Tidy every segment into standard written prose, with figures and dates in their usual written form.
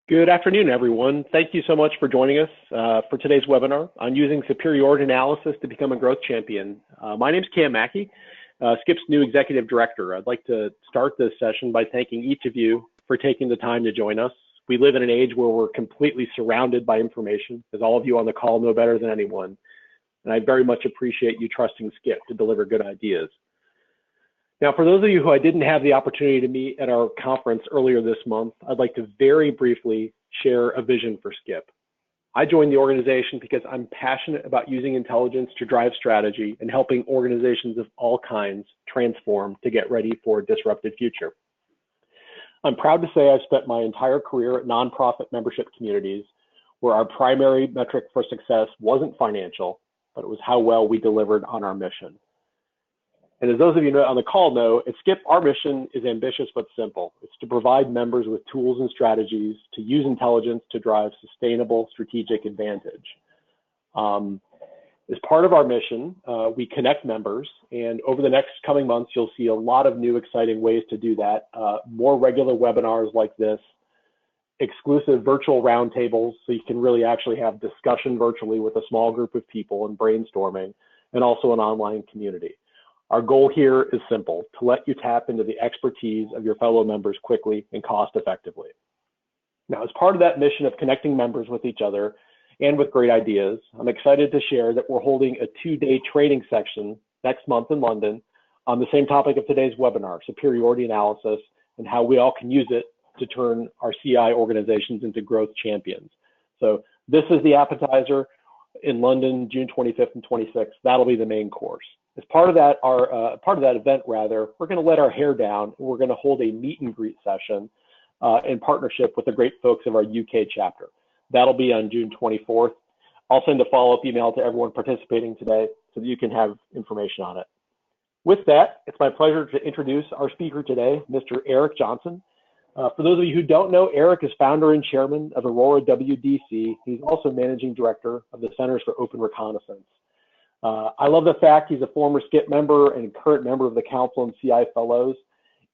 Good afternoon, everyone. Thank you so much for joining us for today's webinar on using superiority analysis to become a growth champion. My name is Cam Mackey, SCIP's new executive director. I'd like to start this session by thanking each of you for taking the time to join us. We live in an age where we're completely surrounded by information, as all of you on the call know better than anyone. And I very much appreciate you trusting SCIP to deliver good ideas. Now, for those of you who I didn't have the opportunity to meet at our conference earlier this month, I'd like to very briefly share a vision for SCIP. I joined the organization because I'm passionate about using intelligence to drive strategy and helping organizations of all kinds transform to get ready for a disrupted future. I'm proud to say I've spent my entire career at nonprofit membership communities where our primary metric for success wasn't financial, but it was how well we delivered on our mission. And as those of you on the call know, at SCIP, our mission is ambitious but simple. It's to provide members with tools and strategies to use intelligence to drive sustainable strategic advantage. As part of our mission, we connect members, and over the next coming months, you'll see a lot of new exciting ways to do that. More regular webinars like this, exclusive virtual roundtables, so you can really actually have discussion virtually with a small group of people and brainstorming, and also an online community. Our goal here is simple, to let you tap into the expertise of your fellow members quickly and cost effectively. Now, as part of that mission of connecting members with each other and with great ideas, I'm excited to share that we're holding a two-day training section next month in London on the same topic of today's webinar, superiority analysis, and how we all can use it to turn our CI organizations into growth champions. So this is the appetizer in London, June 25th and 26th. That'll be the main course. As part of that, event, we're going to let our hair down, and we're going to hold a meet and greet session in partnership with the great folks of our UK chapter. That'll be on June 24th. I'll send a follow-up email to everyone participating today so that you can have information on it. With that, it's my pleasure to introduce our speaker today, Mr. Arik Johnson. For those of you who don't know, Arik is founder and chairman of Aurora WDC. He's also managing director of the Centers for Open Reconnaissance. I love the fact he's a former SCIP member and current member of the Council and CI Fellows.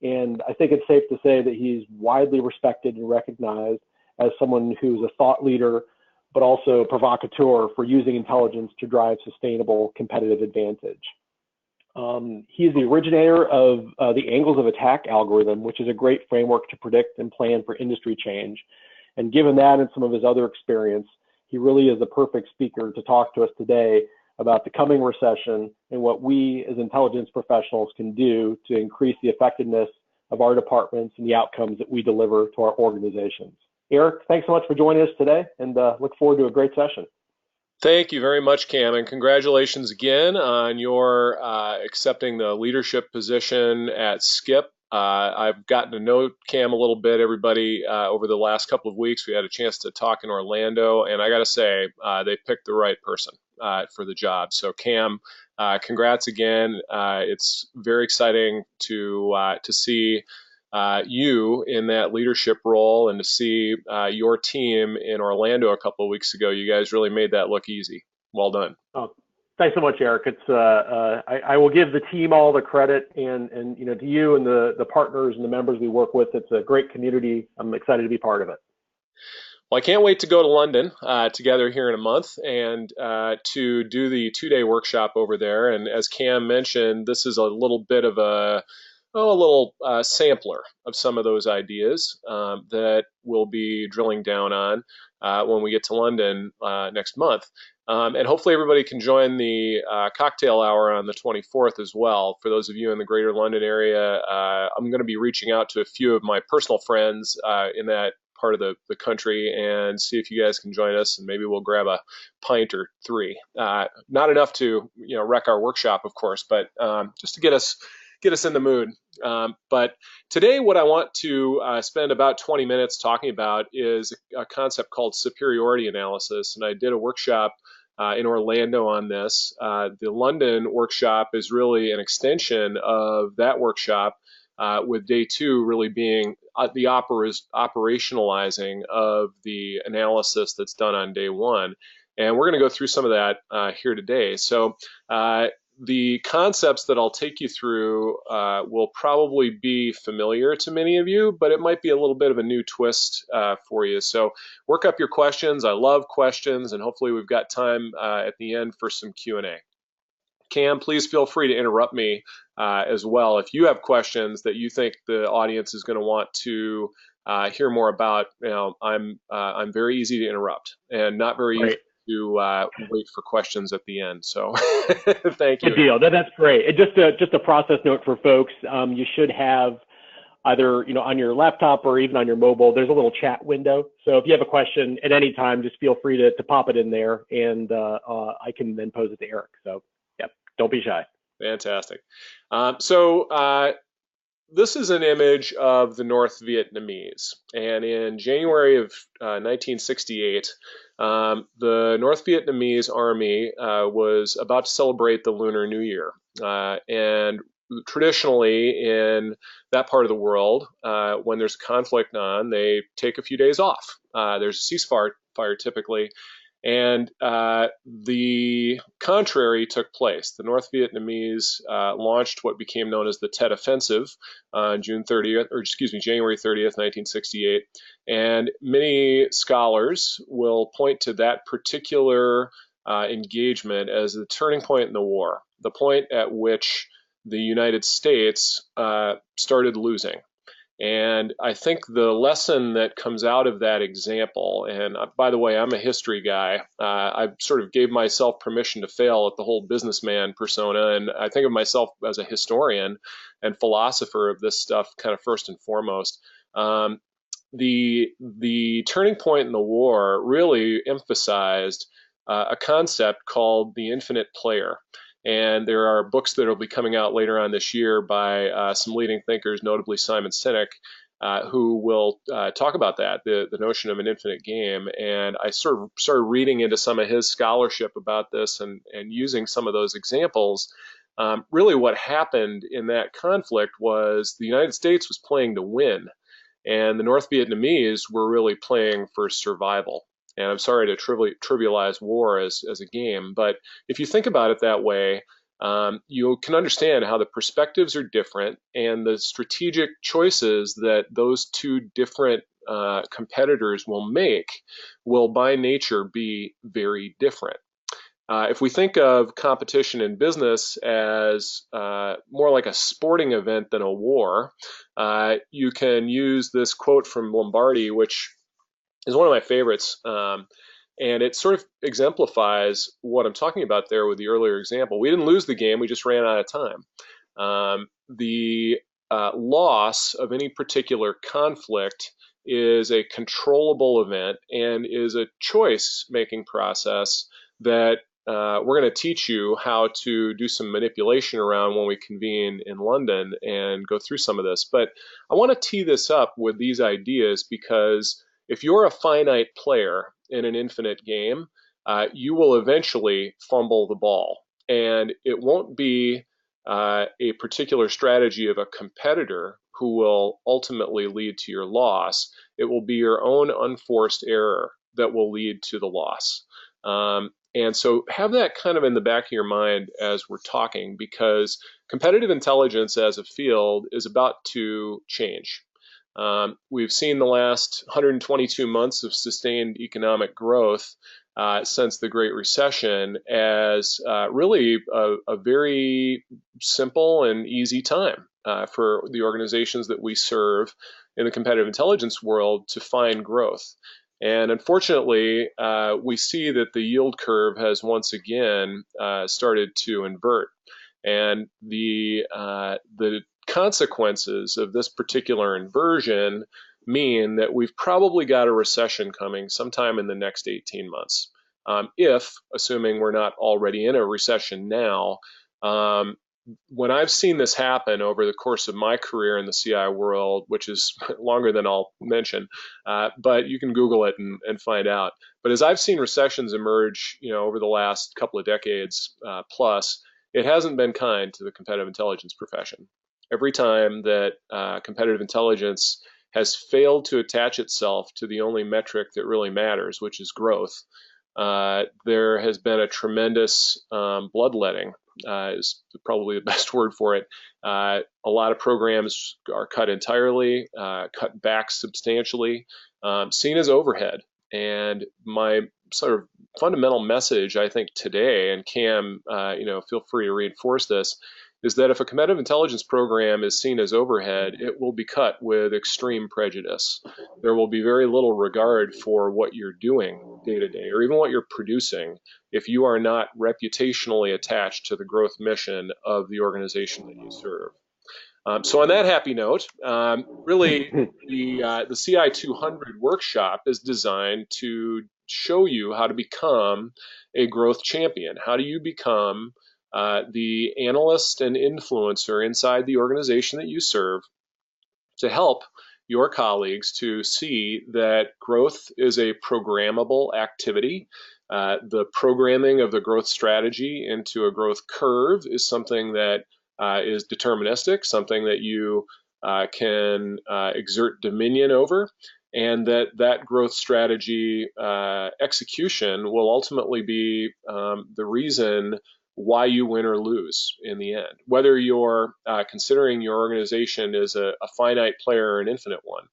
And I think it's safe to say that he's widely respected and recognized as someone who's a thought leader, but also a provocateur for using intelligence to drive sustainable competitive advantage. He's the originator of the angles of attack algorithm, which is a great framework to predict and plan for industry change. And given that and some of his other experience, he really is the perfect speaker to talk to us today about the coming recession and what we as intelligence professionals can do to increase the effectiveness of our departments and the outcomes that we deliver to our organizations. Arik, thanks so much for joining us today, and look forward to a great session. Thank you very much, Cam, and congratulations again on your accepting the leadership position at SCIP. I've gotten to know Cam a little bit, everybody, over the last couple of weeks. We had a chance to talk in Orlando, and I got to say, they picked the right person for the job. So, Cam, congrats again. It's very exciting to see you in that leadership role and to see your team in Orlando a couple of weeks ago. You guys really made that look easy. Well done. Oh, thanks so much, Arik. It's I will give the team all the credit, and you know, to you and the partners and the members we work with. It's a great community. I'm excited to be part of it. Well, I can't wait to go to London together here in a month and to do the two-day workshop over there. And as Cam mentioned, this is a little bit of a sampler of some of those ideas that we'll be drilling down on when we get to London next month. And hopefully everybody can join the cocktail hour on the 24th as well. For those of you in the greater London area, I'm going to be reaching out to a few of my personal friends in that part of the country and see if you guys can join us, and maybe we'll grab a pint or three. Not enough to wreck our workshop, of course, but just to get us in the mood. But today what I want to spend about 20 minutes talking about is a concept called superiority analysis. And I did a workshop in Orlando on this. The London workshop is really an extension of that workshop, with day two really being the operationalizing of the analysis that's done on day one. And we're going to go through some of that here today. So the concepts that I'll take you through will probably be familiar to many of you, but it might be a little bit of a new twist for you. So work up your questions. I love questions, and hopefully we've got time at the end for some Q&A. Cam, please feel free to interrupt me as well if you have questions that you think the audience is going to want to hear more about. I'm very easy to interrupt and not very easy to wait for questions at the end. So thank you. Good deal. That's great. And just a process note for folks. You should have either on your laptop or even on your mobile, there's a little chat window. So if you have a question at any time, just feel free to pop it in there, and I can then pose it to Arik. So yep, don't be shy. Fantastic. This is an image of the North Vietnamese, and in January of 1968, the North Vietnamese army was about to celebrate the Lunar New Year, and traditionally in that part of the world, when there's a conflict on, they take a few days off. There's a ceasefire typically. And the contrary took place. The North Vietnamese launched what became known as the Tet Offensive on January 30th, 1968. And many scholars will point to that particular engagement as the turning point in the war, the point at which the United States started losing. And I think the lesson that comes out of that example, and by the way, I'm a history guy. I sort of gave myself permission to fail at the whole businessman persona, and I think of myself as a historian and philosopher of this stuff kind of first and foremost. The turning point in the war really emphasized a concept called the infinite player. And there are books that will be coming out later on this year by some leading thinkers, notably Simon Sinek, who will talk about that, the notion of an infinite game. And I sort of started reading into some of his scholarship about this and using some of those examples. Really what happened in that conflict was the United States was playing to win, and the North Vietnamese were really playing for survival. And I'm sorry to trivialize war as a game, but if you think about it that way, you can understand how the perspectives are different, and the strategic choices that those two different competitors will make will by nature be very different. If we think of competition in business as more like a sporting event than a war, you can use this quote from Lombardi, which is one of my favorites, and it sort of exemplifies what I'm talking about there with the earlier example. We didn't lose the game, we just ran out of time. The loss of any particular conflict is a controllable event and is a choice-making process that we're going to teach you how to do some manipulation around when we convene in London and go through some of this. But I want to tee this up with these ideas because if you're a finite player in an infinite game, you will eventually fumble the ball. And it won't be a particular strategy of a competitor who will ultimately lead to your loss. It will be your own unforced error that will lead to the loss. And so have that kind of in the back of your mind as we're talking, because competitive intelligence as a field is about to change. We've seen the last 122 months of sustained economic growth since the Great Recession as really a very simple and easy time for the organizations that we serve in the competitive intelligence world to find growth. And unfortunately, we see that the yield curve has once again started to invert. And the consequences of this particular inversion mean that we've probably got a recession coming sometime in the next 18 months. If, assuming we're not already in a recession now, when I've seen this happen over the course of my career in the CI world, which is longer than I'll mention, but you can Google it and find out. But as I've seen recessions emerge, over the last couple of decades plus, it hasn't been kind to the competitive intelligence profession. Every time that competitive intelligence has failed to attach itself to the only metric that really matters, which is growth, there has been a tremendous bloodletting is probably the best word for it. A lot of programs are cut entirely, cut back substantially, seen as overhead. And my sort of fundamental message, I think, today, and Cam, feel free to reinforce this, is that if a competitive intelligence program is seen as overhead, it will be cut with extreme prejudice. There will be very little regard for what you're doing day to day, or even what you're producing, if you are not reputationally attached to the growth mission of the organization that you serve. So on that happy note, really the CI 200 workshop is designed to show you how to become a growth champion. How do you become the analyst and influencer inside the organization that you serve to help your colleagues to see that growth is a programmable activity. The programming of the growth strategy into a growth curve is something that is deterministic, something that you can exert dominion over, and that growth strategy execution will ultimately be the reason why you win or lose in the end, whether you're considering your organization as a finite player or an infinite one.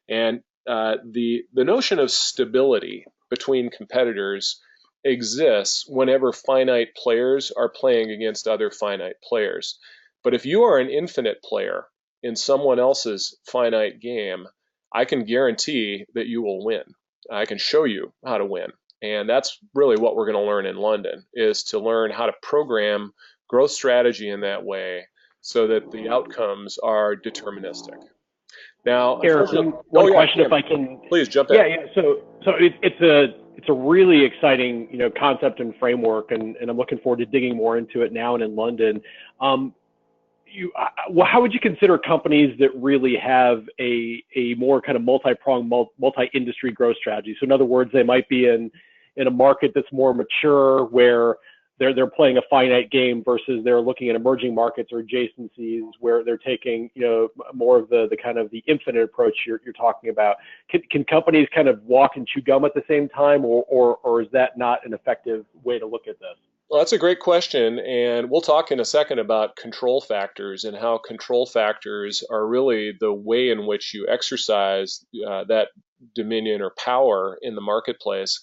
And the notion of stability between competitors exists whenever finite players are playing against other finite players. But if you are an infinite player in someone else's finite game, I can guarantee that you will win. I can show you how to win. And that's really what we're going to learn in London, is to learn how to program growth strategy in that way so that the outcomes are deterministic. Now, Arik, one question, if I can. Please jump in. Yeah. So it's a really exciting, concept and framework, and I'm looking forward to digging more into it now and in London. How would you consider companies that really have a more kind of multi-pronged, multi-industry growth strategy? So in other words, they might be in a market that's more mature, where they're playing a finite game, versus they're looking at emerging markets or adjacencies where they're taking more of the kind of the infinite approach you're talking about. Can companies kind of walk and chew gum at the same time, or is that not an effective way to look at this? Well, that's a great question, and we'll talk in a second about control factors and how control factors are really the way in which you exercise that dominion or power in the marketplace.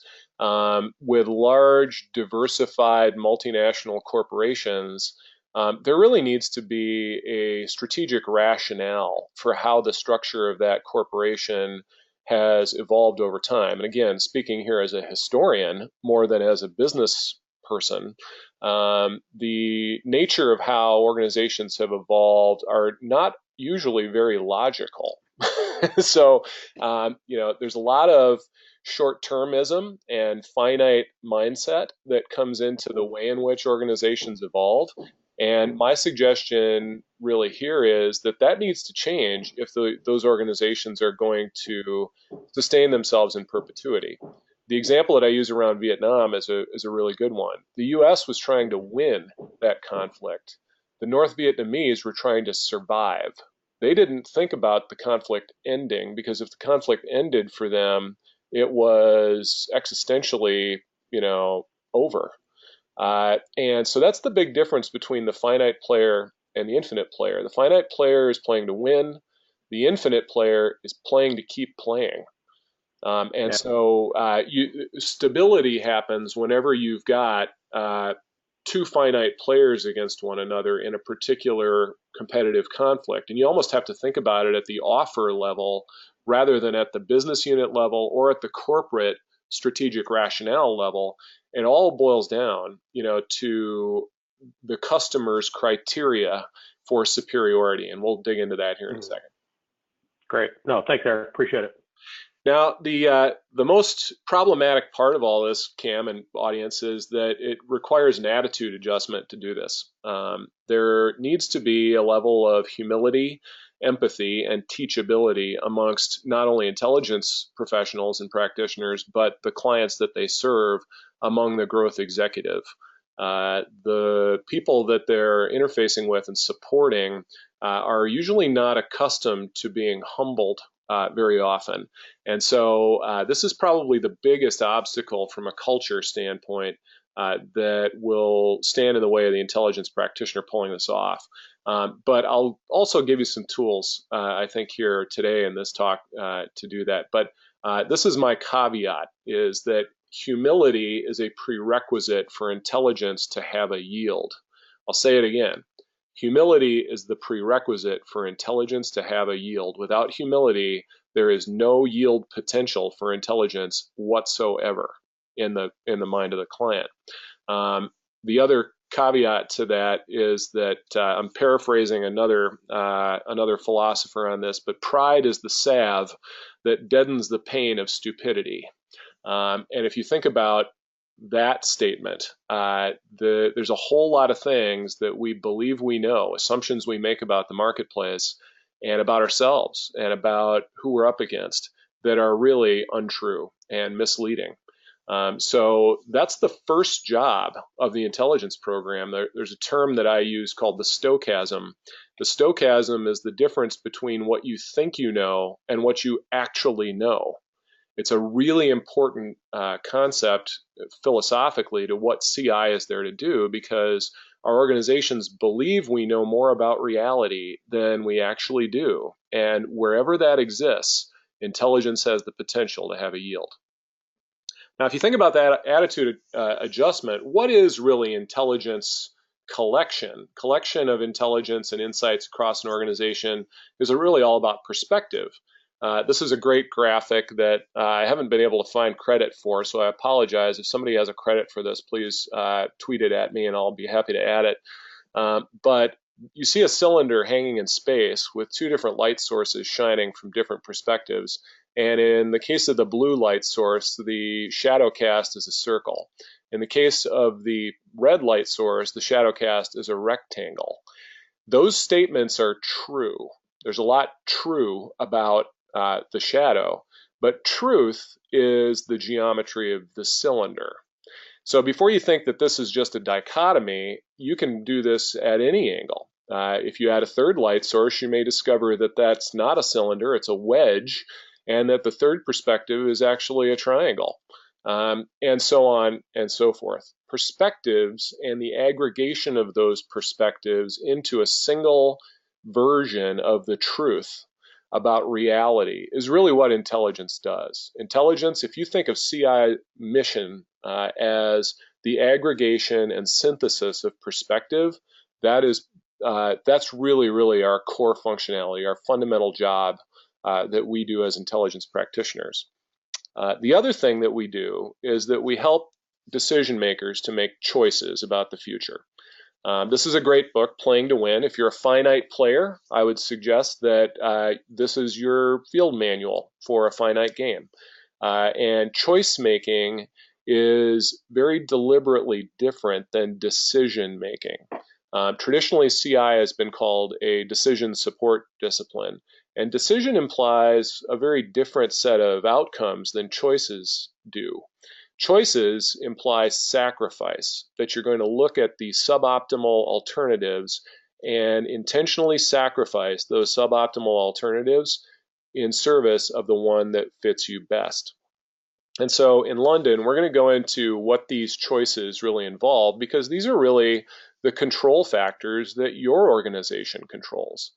With large, diversified multinational corporations, there really needs to be a strategic rationale for how the structure of that corporation has evolved over time. And again, speaking here as a historian more than as a business person, the nature of how organizations have evolved are not usually very logical. So, there's a lot of short-termism and finite mindset that comes into the way in which organizations evolve. And my suggestion really here is that needs to change if those organizations are going to sustain themselves in perpetuity. The example that I use around Vietnam is a really good one. The U.S. was trying to win that conflict. The North Vietnamese were trying to survive. They didn't think about the conflict ending, because if the conflict ended for them, it was existentially, over. And so that's the big difference between the finite player and the infinite player. The finite player is playing to win. The infinite player is playing to keep playing. So stability happens whenever you've got two finite players against one another in a particular competitive conflict. And you almost have to think about it at the offer level rather than at the business unit level or at the corporate strategic rationale level. It all boils down, to the customer's criteria for superiority. And we'll dig into that here in a second. Great. No, thanks, Arik. Appreciate it. Now, the most problematic part of all this, Cam and audience, is that it requires an attitude adjustment to do this. There needs to be a level of humility, empathy, and teachability amongst not only intelligence professionals and practitioners, but the clients that they serve among the growth executive. The people that they're interfacing with and supporting are usually not accustomed to being humbled very often. And so this is probably the biggest obstacle from a culture standpoint that will stand in the way of the intelligence practitioner pulling this off. But I'll also give you some tools, I think, here today in this talk to do that. But this is my caveat, is that humility is a prerequisite for intelligence to have a yield. I'll say it again. Humility is the prerequisite for intelligence to have a yield. Without humility, there is no yield potential for intelligence whatsoever in the mind of the client. The other caveat to that is that I'm paraphrasing another philosopher on this, but pride is the salve that deadens the pain of stupidity. And if you think about that statement, there's a whole lot of things that we believe we know, assumptions we make about the marketplace and about ourselves and about who we're up against, that are really untrue and misleading. So that's the first job of the intelligence program. There's a term that I use called the stochasm. The stochasm is the difference between what you think you know and what you actually know. It's a really important concept philosophically to what CI is there to do, because our organizations believe we know more about reality than we actually do. And wherever that exists, intelligence has the potential to have a yield. Now, if you think about that attitude adjustment, what is really intelligence collection? Collection of intelligence and insights across an organization is really all about perspective. This is a great graphic that I haven't been able to find credit for, so I apologize. If somebody has a credit for this, please tweet it at me and I'll be happy to add it. But you see a cylinder hanging in space with two different light sources shining from different perspectives. And in the case of the blue light source, the shadow cast is a circle. In the case of the red light source, the shadow cast is a rectangle. Those statements are true. There's a lot true about the shadow, but truth is the geometry of the cylinder. So before you think that this is just a dichotomy, you can do this at any angle. If you add a third light source, you may discover that that's not a cylinder, it's a wedge, and that the third perspective is actually a triangle, and so on and so forth. Perspectives and the aggregation of those perspectives into a single version of the truth about reality is really what intelligence does. Intelligence, if you think of CI mission as the aggregation and synthesis of perspective, that's really our core functionality, our fundamental job that we do as intelligence practitioners. The other thing that we do is that we help decision makers to make choices about the future. This is a great book, Playing to Win. If you're a finite player, I would suggest that this is your field manual for a finite game. And choice making is very deliberately different than decision making. Traditionally, CI has been called a decision support discipline, and decision implies a very different set of outcomes than choices do. Choices imply sacrifice, that you're going to look at the suboptimal alternatives and intentionally sacrifice those suboptimal alternatives in service of the one that fits you best. And so in London, we're going to go into what these choices really involve, because these are really the control factors that your organization controls.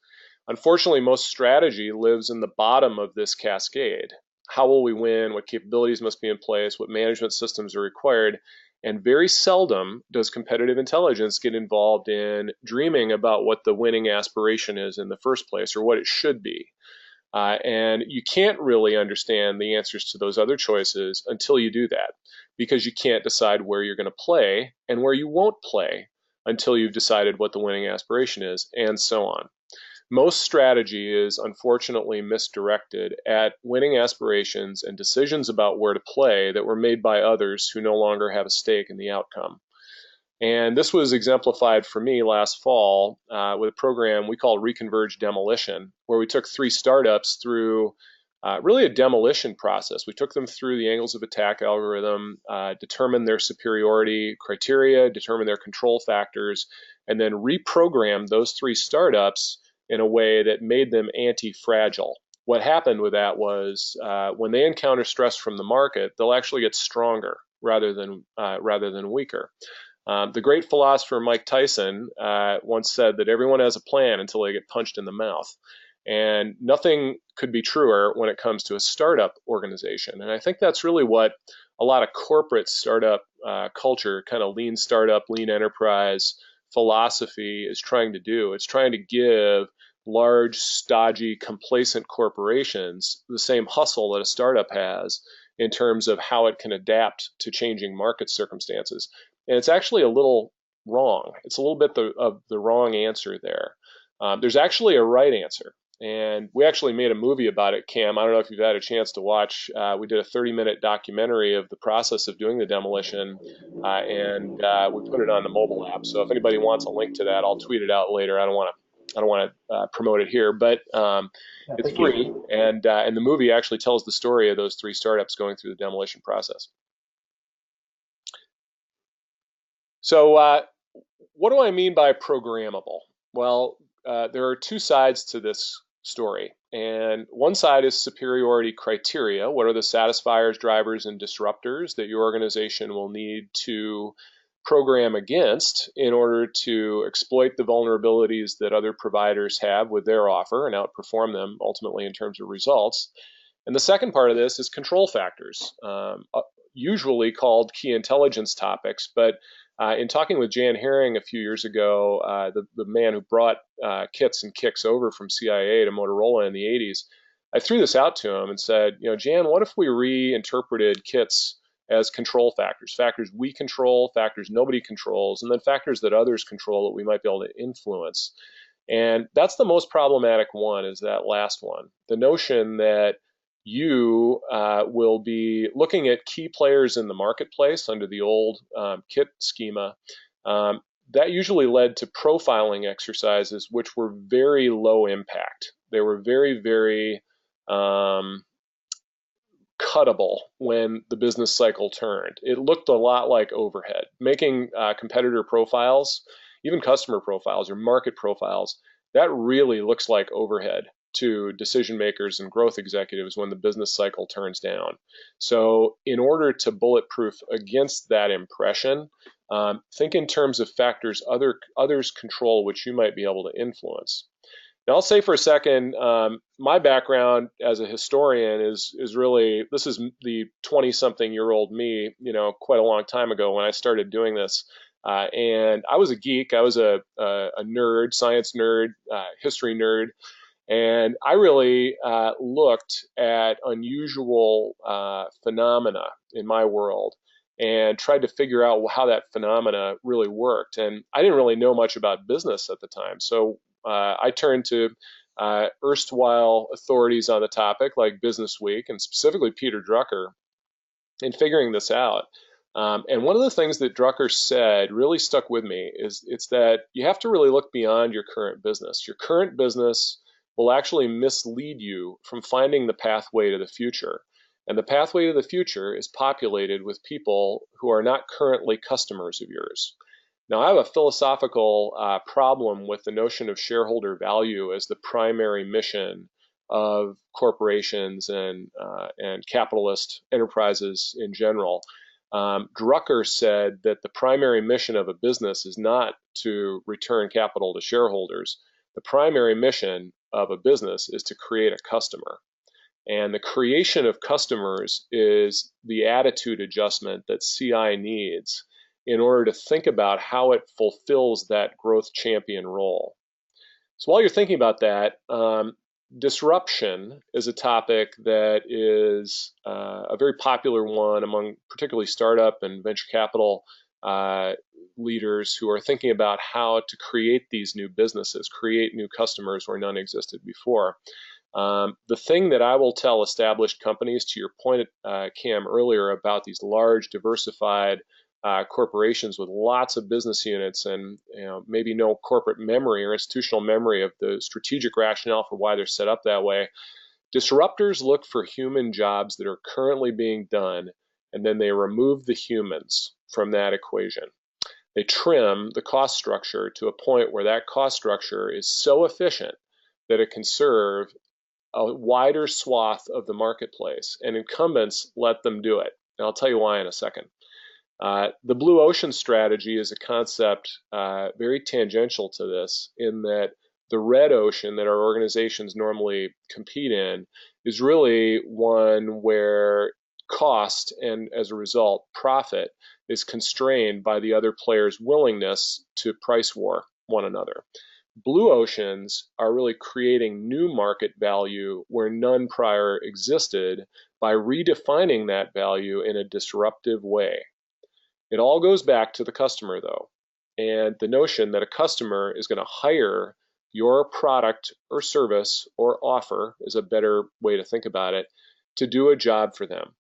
Unfortunately, most strategy lives in the bottom of this cascade. How will we win? What capabilities must be in place? What management systems are required? And very seldom does competitive intelligence get involved in dreaming about what the winning aspiration is in the first place, or what it should be. And you can't really understand the answers to those other choices until you do that, because you can't decide where you're going to play and where you won't play until you've decided what the winning aspiration is, and so on. Most strategy is unfortunately misdirected at winning aspirations and decisions about where to play that were made by others who no longer have a stake in the outcome. And this was exemplified for me last fall with a program we call Reconverge Demolition, where we took 3 startups through really a demolition process. We took them through the angles of attack algorithm, determined their superiority criteria, determined their control factors, and then reprogrammed those 3 startups in a way that made them anti-fragile. What happened with that was when they encounter stress from the market, they'll actually get stronger. rather than weaker. The great philosopher Mike Tyson once said that everyone has a plan until they get punched in the mouth. And nothing could be truer when it comes to a startup organization. And I think that's really what a lot of corporate startup culture, kind of lean startup, lean enterprise philosophy is trying to do. It's trying to give large, stodgy, complacent corporations the same hustle that a startup has in terms of how it can adapt to changing market circumstances. And it's actually a little wrong. It's a little bit of the wrong answer there. There's actually a right answer. And we actually made a movie about it, Cam. I don't know if you've had a chance to watch. We did a 30-minute documentary of the process of doing the demolition, and we put it on the mobile app. So if anybody wants a link to that, I'll tweet it out later. I don't want to promote it here, but it's free. And the movie actually tells the story of those 3 startups going through the demolition process. So what do I mean by programmable? Well, there are 2 sides to this story. And one side is superiority criteria. What are the satisfiers, drivers, and disruptors that your organization will need to program against in order to exploit the vulnerabilities that other providers have with their offer and outperform them ultimately in terms of results? And the second part of this is control factors, usually called key intelligence topics, but in talking with Jan Herring a few years ago, the man who brought kits and kicks over from CIA to Motorola in the 80s, I threw this out to him and said, Jan, what if we reinterpreted kits as control factors, factors we control, factors nobody controls, and then factors that others control that we might be able to influence? And that's the most problematic one, is that last one, the notion that you will be looking at key players in the marketplace under the old kit schema. That usually led to profiling exercises, which were very low impact. They were very, very cuttable when the business cycle turned. It looked a lot like overhead. Making competitor profiles, even customer profiles or market profiles, that really looks like overhead to decision makers and growth executives when the business cycle turns down. So in order to bulletproof against that impression, think in terms of factors others control which you might be able to influence. Now I'll say for a second, my background as a historian is really, this is the 20-something-year-old me, quite a long time ago when I started doing this. And I was a geek. I was a nerd, science nerd, history nerd. And I really looked at unusual phenomena in my world and tried to figure out how that phenomena really worked. And I didn't really know much about business at the time. So I turned to erstwhile authorities on the topic like Business Week and specifically Peter Drucker in figuring this out. And one of the things that Drucker said really stuck with me is it's that you have to really look beyond your current business. Your current business will actually mislead you from finding the pathway to the future. And the pathway to the future is populated with people who are not currently customers of yours. Now, I have a philosophical problem with the notion of shareholder value as the primary mission of corporations and capitalist enterprises in general. Drucker said that the primary mission of a business is not to return capital to shareholders. The primary mission of a business is to create a customer. And the creation of customers is the attitude adjustment that CI needs in order to think about how it fulfills that growth champion role. So while you're thinking about that, disruption is a topic that is a very popular one among particularly startup and venture capital leaders who are thinking about how to create these new businesses, create new customers where none existed before. The thing that I will tell established companies, to your point, Cam, earlier about these large, diversified corporations with lots of business units and maybe no corporate memory or institutional memory of the strategic rationale for why they're set up that way, disruptors look for human jobs that are currently being done, and then they remove the humans from that equation. They trim the cost structure to a point where that cost structure is so efficient that it can serve a wider swath of the marketplace, and incumbents let them do it. And I'll tell you why in a second. The blue ocean strategy is a concept very tangential to this, in that the red ocean that our organizations normally compete in is really one where cost and, as a result, profit is constrained by the other player's willingness to price war one another. Blue oceans are really creating new market value where none prior existed by redefining that value in a disruptive way. It all goes back to the customer, though, and the notion that a customer is going to hire your product or service or offer is a better way to think about it, to do a job for them.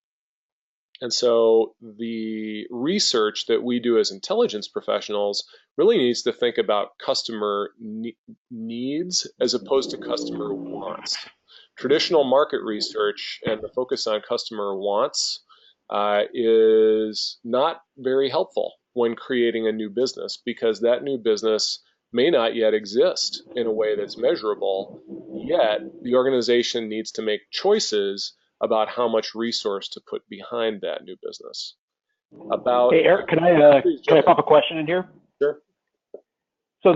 And so the research that we do as intelligence professionals really needs to think about customer needs as opposed to customer wants. Traditional market research and the focus on customer wants is not very helpful when creating a new business, because that new business may not yet exist in a way that's measurable, yet the organization needs to make choices about how much resource to put behind that new business. Hey, Eric, can I pop a question in here? Sure. So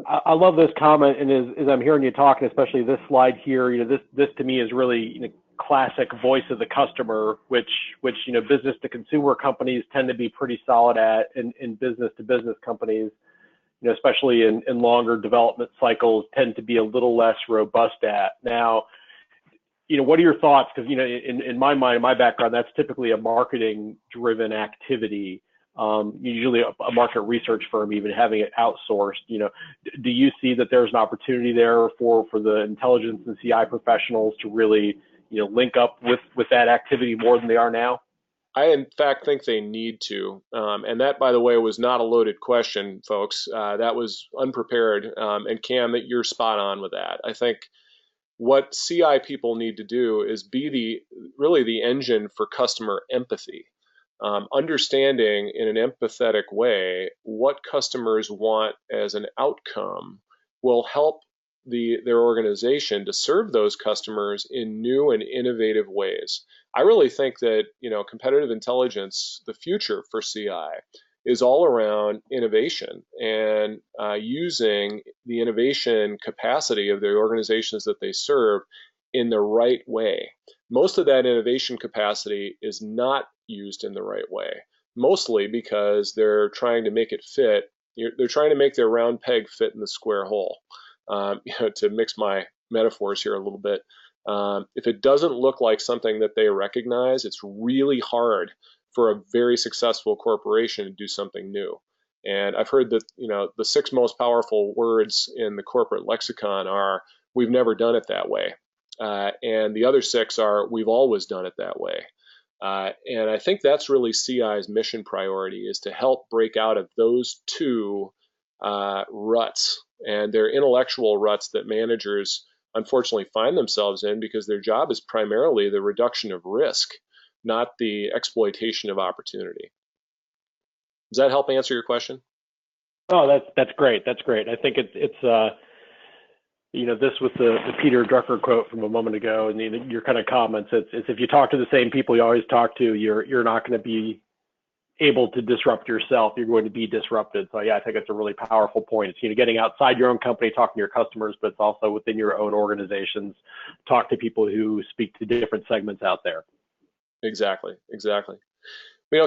I love this comment, and as I'm hearing you talk, and especially this slide here, this to me is really classic voice of the customer, which business to consumer companies tend to be pretty solid at, in business to business companies, especially in longer development cycles, tend to be a little less robust at. Now, what are your thoughts? Because in my mind, my background, that's typically a marketing-driven activity. Usually a market research firm, even having it outsourced. Do you see that there's an opportunity there for the intelligence and CI professionals to really link up with that activity more than they are now? I, in fact, think they need to. And that, by the way, was not a loaded question, folks. That was unprepared. And Cam, you're spot on with that. I think what CI people need to do is be really the engine for customer empathy. Understanding in an empathetic way what customers want as an outcome will help their organization to serve those customers in new and innovative ways. I really think that competitive intelligence, the future for CI, is all around innovation and using the innovation capacity of the organizations that they serve in the right way. Most of that innovation capacity is not used in the right way, mostly because they're trying to make it fit. They're trying to make their round peg fit in the square hole. To mix my metaphors here a little bit, if it doesn't look like something that they recognize, it's really hard for a very successful corporation to do something new. And I've heard that the 6 most powerful words in the corporate lexicon are "we've never done it that way," and the other 6 are "we've always done it that way." And I think that's really CI's mission priority, is to help break out of those 2 ruts, and they're intellectual ruts that managers unfortunately find themselves in, because their job is primarily the reduction of risk, not the exploitation of opportunity. Does that help answer your question? Oh, that's great. That's great. I think it's this was the Peter Drucker quote from a moment ago, and your kind of comments. It's if you talk to the same people you always talk to, you're not going to be able to disrupt yourself. You're going to be disrupted. So yeah, I think it's a really powerful point. It's getting outside your own company, talking to your customers, but it's also within your own organizations. Talk to people who speak to different segments out there. Exactly.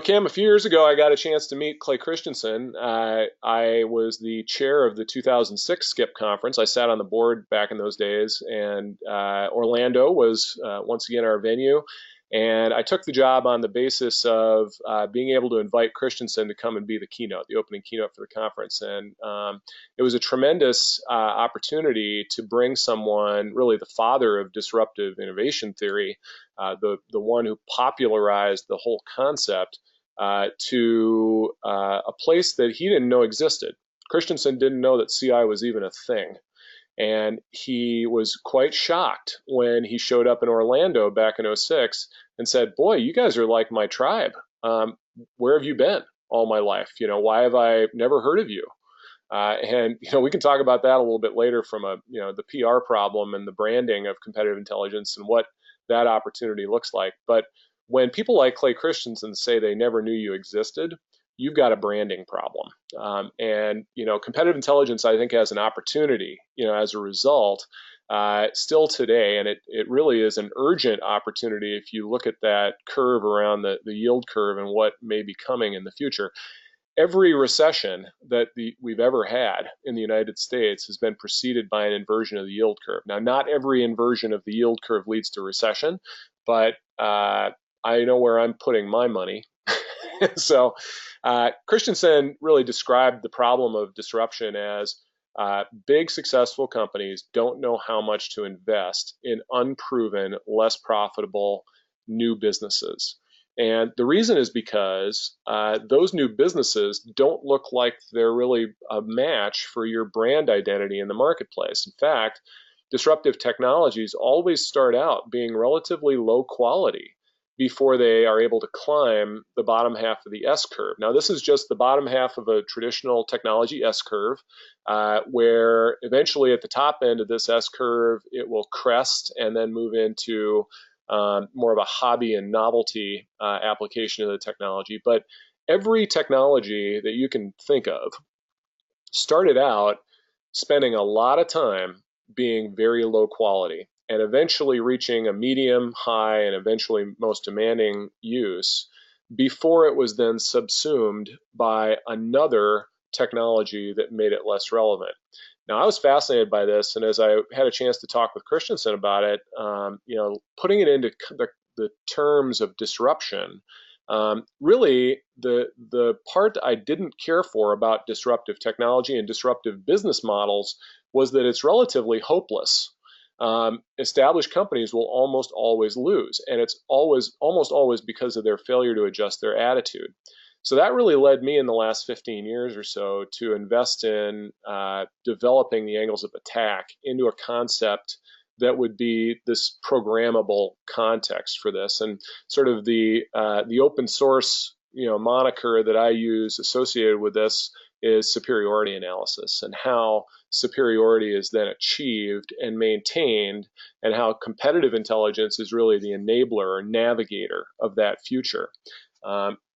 Cam, a few years ago, I got a chance to meet Clay Christensen. I was the chair of the 2006 SCIP conference. I sat on the board back in those days, and Orlando was once again our venue. And I took the job on the basis of being able to invite Christensen to come and be the opening keynote for the conference. And it was a tremendous opportunity to bring someone, really the father of disruptive innovation theory, the one who popularized the whole concept, to a place that he didn't know existed. Christensen didn't know that CI was even a thing. And he was quite shocked when he showed up in Orlando back in 2006 and said, "Boy, you guys are like my tribe. Where have you been all my life? Why have I never heard of you?" And we can talk about that a little bit later from the PR problem and the branding of competitive intelligence and what that opportunity looks like. But when people like Clay Christensen say they never knew you existed, you've got a branding problem. And, competitive intelligence, I think, has an opportunity, as a result, still today, and it really is an urgent opportunity if you look at that curve around the yield curve and what may be coming in the future. Every recession that we've ever had in the United States has been preceded by an inversion of the yield curve. Now, not every inversion of the yield curve leads to recession, but I know where I'm putting my money. So Christensen really described the problem of disruption as big successful companies don't know how much to invest in unproven, less profitable new businesses. And the reason is because those new businesses don't look like they're really a match for your brand identity in the marketplace. In fact, disruptive technologies always start out being relatively low quality before they are able to climb the bottom half of the S-curve. Now, this is just the bottom half of a traditional technology S-curve, where eventually at the top end of this S-curve, it will crest and then move into more of a hobby and novelty application of the technology. But every technology that you can think of started out spending a lot of time being very low quality and eventually reaching a medium, high, and eventually most demanding use before it was then subsumed by another technology that made it less relevant. Now, I was fascinated by this, and as I had a chance to talk with Christensen about it, putting it into the terms of disruption, really the part I didn't care for about disruptive technology and disruptive business models was that it's relatively hopeless. Established companies will almost always lose, and it's almost always because of their failure to adjust their attitude. So that really led me in the last 15 years or so to invest in developing the angles of attack into a concept that would be this programmable context for this. And sort of the open source moniker that I use associated with this is superiority analysis, and how superiority is then achieved and maintained, and how competitive intelligence is really the enabler or navigator of that future.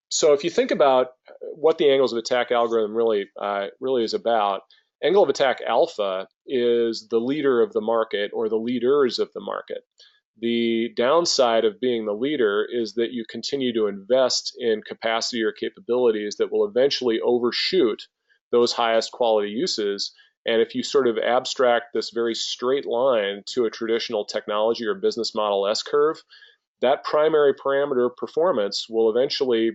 So if you think about what the angles of attack algorithm really is about, angle of attack alpha is the leader of the market or the leaders of the market. The downside of being the leader is that you continue to invest in capacity or capabilities that will eventually overshoot those highest quality uses. And if you sort of abstract this very straight line to a traditional technology or business model S-curve, that primary parameter performance will eventually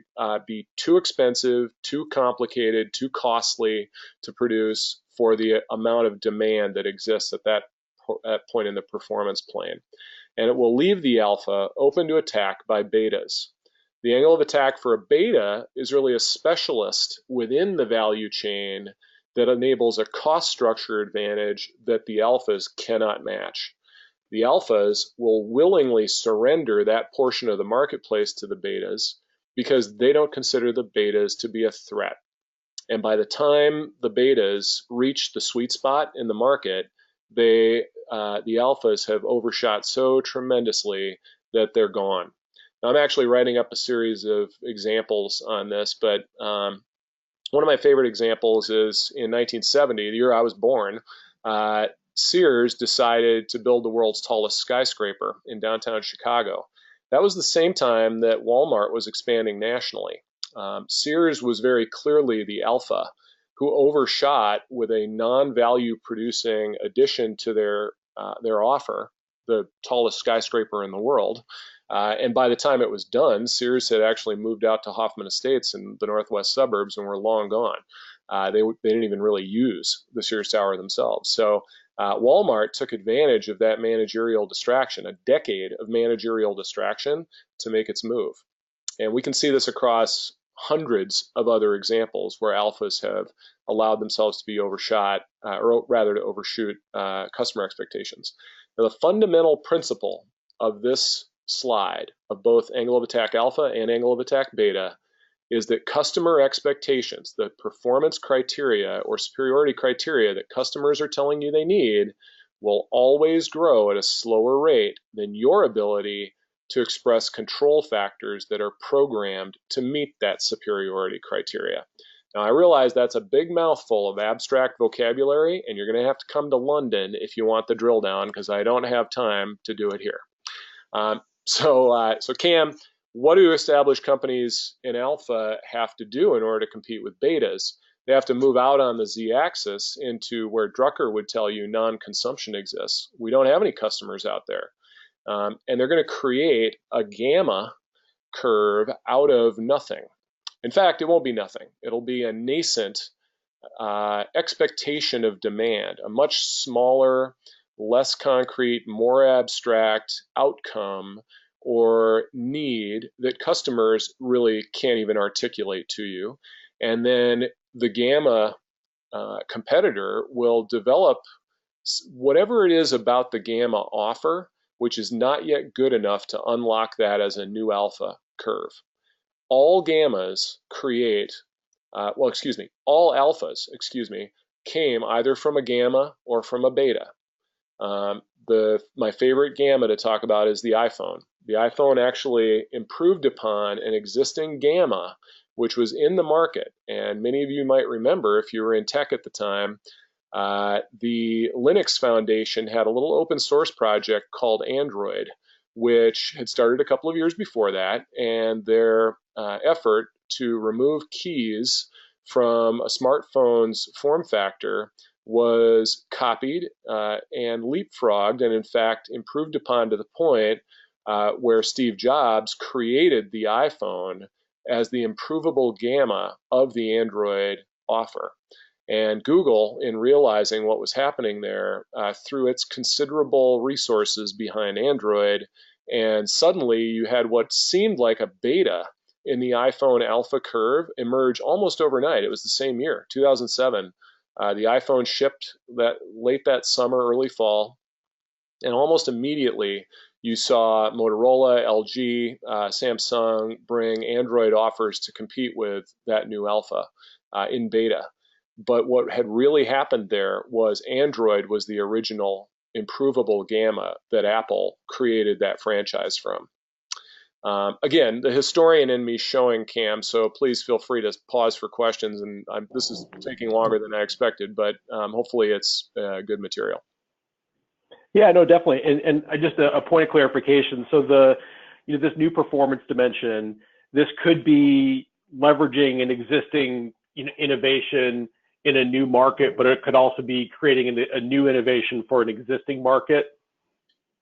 be too expensive, too complicated, too costly to produce for the amount of demand that exists at that point in the performance plane. And it will leave the alpha open to attack by betas. The angle of attack for a beta is really a specialist within the value chain that enables a cost structure advantage that the alphas cannot match. The alphas will willingly surrender that portion of the marketplace to the betas because they don't consider the betas to be a threat. And by the time the betas reach the sweet spot in the market, the alphas have overshot so tremendously that they're gone. Now, I'm actually writing up a series of examples on this, but one of my favorite examples is in 1970, the year I was born. Sears decided to build the world's tallest skyscraper in downtown Chicago. That was the same time that Walmart was expanding nationally. Sears was very clearly the alpha who overshot with a non-value producing addition to their offer, the tallest skyscraper in the world. And by the time it was done, Sears had actually moved out to Hoffman Estates in the northwest suburbs and were long gone. They didn't even really use the Sears Tower themselves. So Walmart took advantage of that managerial distraction, a decade of managerial distraction, to make its move. And we can see this across hundreds of other examples where alphas have allowed themselves to be overshot, or rather to overshoot customer expectations. Now, the fundamental principle of this slide of both angle of attack alpha and angle of attack beta is that customer expectations, the performance criteria or superiority criteria that customers are telling you they need, will always grow at a slower rate than your ability to express control factors that are programmed to meet that superiority criteria. Now, I realize that's a big mouthful of abstract vocabulary, and you're going to have to come to London if you want the drill down, because I don't have time to do it here. So Cam, what do established companies in alpha have to do in order to compete with betas? They have to move out on the z-axis into where Drucker would tell you non-consumption exists. We don't have any customers out there. And they're going to create a gamma curve out of nothing. In fact, it won't be nothing. It'll be a nascent expectation of demand, a much smaller, less concrete, more abstract outcome or need that customers really can't even articulate to you. And then the gamma competitor will develop whatever it is about the gamma offer, which is not yet good enough to unlock that as a new alpha curve. All gammas create, all alphas, came either from a gamma or from a beta. My favorite gamma to talk about is the iPhone. The iPhone actually improved upon an existing gamma, which was in the market. And many of you might remember, if you were in tech at the time, the Linux Foundation had a little open source project called Android, which had started a couple of years before that, and their effort to remove keys from a smartphone's form factor was copied and leapfrogged, and in fact improved upon to the point where Steve Jobs created the iPhone as the improvable gamma of the Android offer. And Google, in realizing what was happening there, threw its considerable resources behind Android, and suddenly you had what seemed like a beta in the iPhone alpha curve emerge almost overnight. It was the same year, 2007. The iPhone shipped late that summer, early fall, and almost immediately you saw Motorola, LG, Samsung bring Android offers to compete with that new alpha in beta. But what had really happened there was Android was the original improvable gamma that Apple created that franchise from. Again, the historian in me showing, Cam, so please feel free to pause for questions. And this is taking longer than I expected, but hopefully it's good material. Yeah, no, definitely. And just a point of clarification. So this new performance dimension, this could be leveraging an existing innovation in a new market, but it could also be creating a new innovation for an existing market.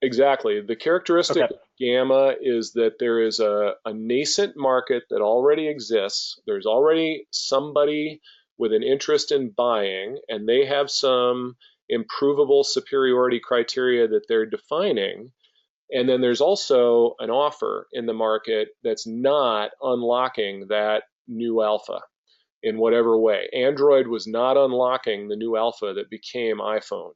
Exactly. The characteristic of gamma is that there is a nascent market that already exists. There's already somebody with an interest in buying, and they have some improvable superiority criteria that they're defining. And then there's also an offer in the market that's not unlocking that new alpha in whatever way. Android was not unlocking the new alpha that became iPhone.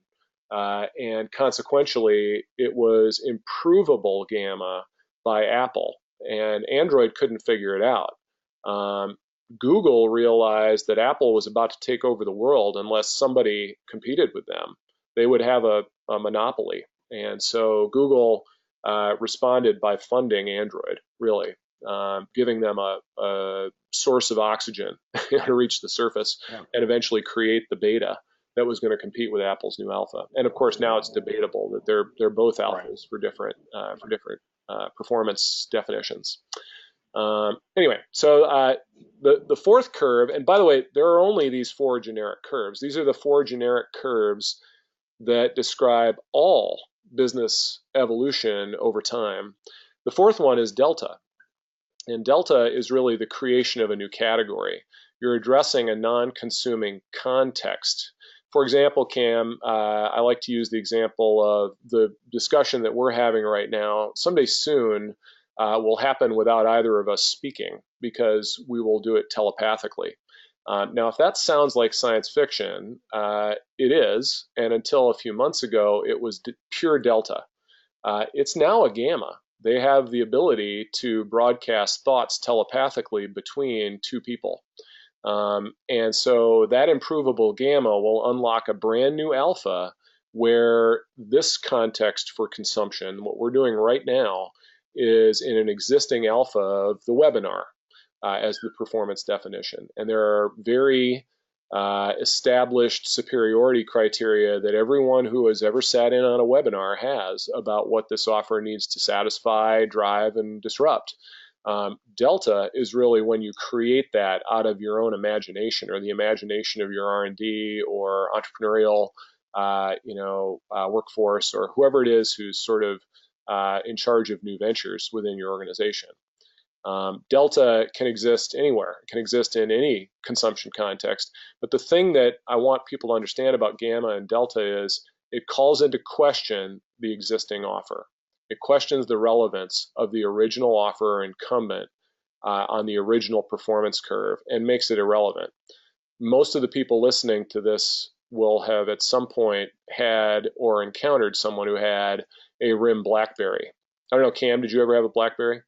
And consequentially, it was improvable gamma by Apple, and Android couldn't figure it out. Google realized that Apple was about to take over the world unless somebody competed with them. They would have a monopoly. And so Google responded by funding Android, really, giving them a source of oxygen to reach the surface and eventually create the beta that was going to compete with Apple's new alpha. And of course, now it's debatable that they're both alphas for different performance definitions. Anyway, so the fourth curve, and by the way, there are only these four generic curves. These are the four generic curves that describe all business evolution over time. The fourth one is delta. And delta is really the creation of a new category. You're addressing a non-consuming context. For example, Cam, I like to use the example of the discussion that we're having right now. Someday soon will happen without either of us speaking, because we will do it telepathically. Now, if that sounds like science fiction, it is. And until a few months ago, it was pure delta. It's now a gamma. They have the ability to broadcast thoughts telepathically between two people. And so that improvable gamma will unlock a brand new alpha where this context for consumption, what we're doing right now, is in an existing alpha of the webinar as the performance definition. And there are very established superiority criteria that everyone who has ever sat in on a webinar has about what this offer needs to satisfy, drive, and disrupt. Delta is really when you create that out of your own imagination or the imagination of your R&D or entrepreneurial workforce or whoever it is who's sort of in charge of new ventures within your organization. Delta can exist anywhere. It can exist in any consumption context. But the thing that I want people to understand about Gamma and Delta is it calls into question the existing offer. It questions the relevance of the original offer or incumbent on the original performance curve and makes it irrelevant. Most of the people listening to this will have at some point had or encountered someone who had a RIM BlackBerry. I don't know, Cam, did you ever have a BlackBerry?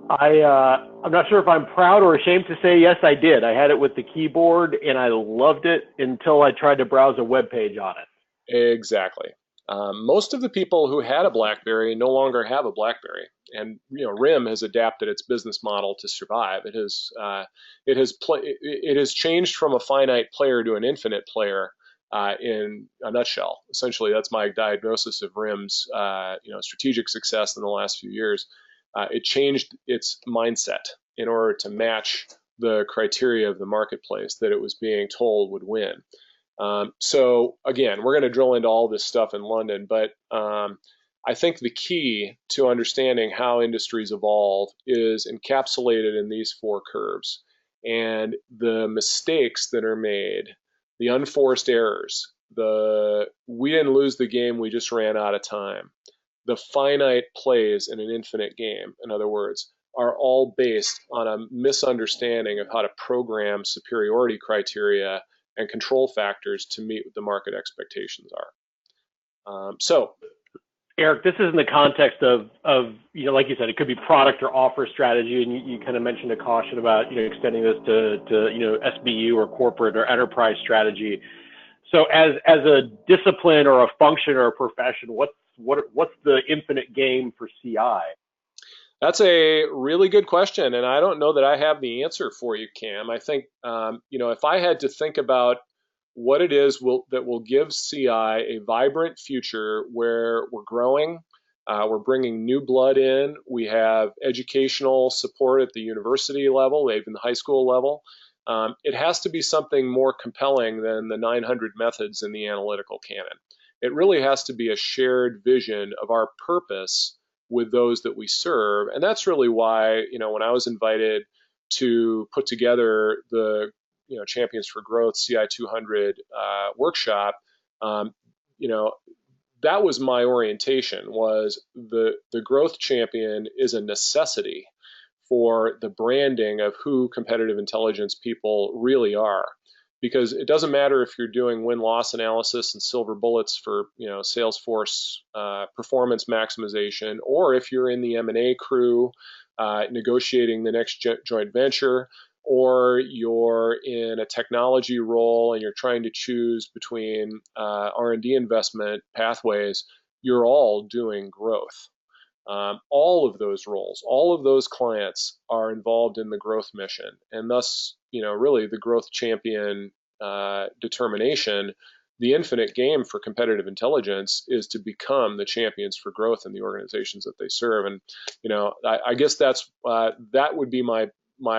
I'm not sure if I'm proud or ashamed to say yes, I did. I had it with the keyboard and I loved it until I tried to browse a web page on it. Exactly. Most of the people who had a BlackBerry no longer have a BlackBerry, and RIM has adapted its business model to survive. It has changed from a finite player to an infinite player in a nutshell. Essentially, that's my diagnosis of RIM's strategic success in the last few years. It changed its mindset in order to match the criteria of the marketplace that it was being told would win. So again, we're going to drill into all this stuff in London, but I think the key to understanding how industries evolve is encapsulated in these four curves. And the mistakes that are made, the unforced errors, we didn't lose the game, we just ran out of time. The finite plays in an infinite game, in other words, are all based on a misunderstanding of how to program superiority criteria and control factors to meet what the market expectations are. Arik, this is in the context of like you said, it could be product or offer strategy, and you kind of mentioned a caution about extending this to SBU or corporate or enterprise strategy. So as a discipline or a function or a profession, what's the infinite game for CI? That's a really good question, and I don't know that I have the answer for you, Cam. I think if I had to think about what it is that will give CI a vibrant future where we're growing, we're bringing new blood in, we have educational support at the university level, even the high school level. It has to be something more compelling than the 900 methods in the analytical canon. It really has to be a shared vision of our purpose with those that we serve. And that's really why, when I was invited to put together the, Champions for Growth CI 200 workshop, that was my orientation, was the growth champion is a necessity for the branding of who competitive intelligence people really are. Because it doesn't matter if you're doing win-loss analysis and silver bullets for Salesforce performance maximization, or if you're in the M&A crew negotiating the next joint venture, or you're in a technology role and you're trying to choose between R&D investment pathways, you're all doing growth. All of those roles, all of those clients are involved in the growth mission, and thus, really the growth champion determination, the infinite game for competitive intelligence is to become the champions for growth in the organizations that they serve. And, I guess that would be my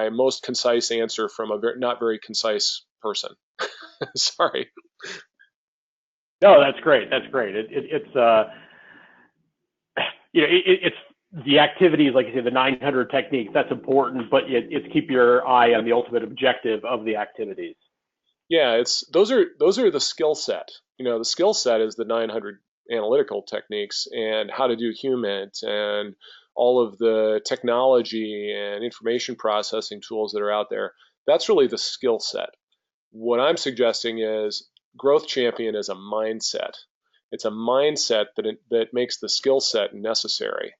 most concise answer from a not very concise person. Sorry. No, that's great. That's great. It's the activities, like you say, the 900 techniques, that's important, but it's keep your eye on the ultimate objective of the activities. Yeah, those are the skill set. The skill set is the 900 analytical techniques and how to do human and all of the technology and information processing tools that are out there. That's really the skill set. What I'm suggesting is growth champion is a mindset. It's a mindset that makes the skill set necessary.